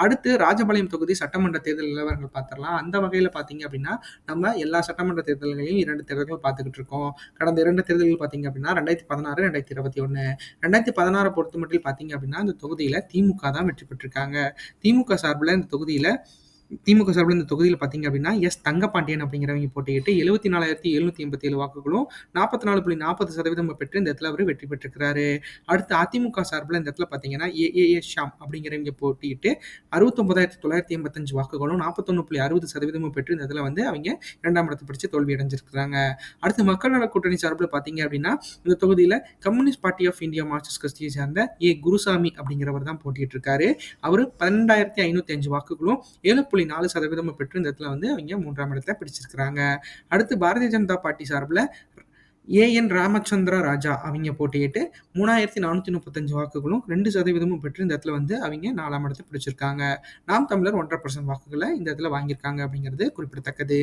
அடுத்து ராஜபாளையம் தொகுதி சட்டமன்ற தேர்தல் நிலவரங்கள் பார்த்துடலாம். அந்த வகையில பார்த்தீங்க அப்படின்னா, நம்ம எல்லா சட்டமன்ற தேர்தல்களையும் 2 தேர்தல்கள் பார்த்துக்கிட்டு இருக்கோம். கடந்த 2 தேர்தல்கள் பார்த்தீங்க அப்படின்னா 2016, 2021. 2016 பொறுத்தமட்டில் பார்த்தீங்க அப்படின்னா, இந்த தொகுதியில திமுக தான் வெற்றி பெற்றிருக்காங்க. திமுக சார்புல இந்த தொகுதியில பார்த்தீங்க அப்படின்னா, தங்கப்பாண்டியன் அப்படிங்கிறவங்க போட்டியிட்டு 74,787 வாக்குகளும் 44.40% பெற்று இந்த இடத்துல அவரு வெற்றி பெற்றிருக்கிறாரு. அடுத்து அதிமுக சார்புல இந்த இடத்துல பார்த்தீங்கன்னா, ஏஏஎஸ் ஷாம் அப்படிங்கிறவங்க போட்டியிட்டு 69,985 வாக்குகளும் 41.60% பெற்று இந்த இடத்துல வந்து அவங்க 2ஆம் இடத்த பிடிச்சு தோல்வி அடைஞ்சிருக்கிறாங்க. அடுத்து மக்கள் நல கூட்டணி சார்புல பார்த்தீங்க அப்படின்னா, இந்த தொகுதியில communist party of India Marxist கட்சியை சேர்ந்த குருசாமி அப்படிங்கிறவர் தான் போட்டியிட்டு இருக்காரு. அவரு 12,505 வாக்குகளும் 7.4% பெற்று இந்த இடத்துல வந்து அவங்க 3ஆம் இடத்துல பிடிச்சிருக்கிறாங்க. அடுத்து பாரதிய ஜனதா பார்ட்டி சார்புல ஏஎன் ராமச்சந்திர ராஜா அவங்க போட்டியிட்டு 3,435 வாக்குகளும் 2% பெற்று இந்த இடத்துல வந்து அவங்க 4ஆம் இடத்தை பிடிச்சிருக்காங்க. நாம் தமிழர் 1.5% வாக்குகளை இந்த இடத்துல வாங்கியிருக்காங்க அப்படிங்கிறது குறிப்பிடத்தக்கது.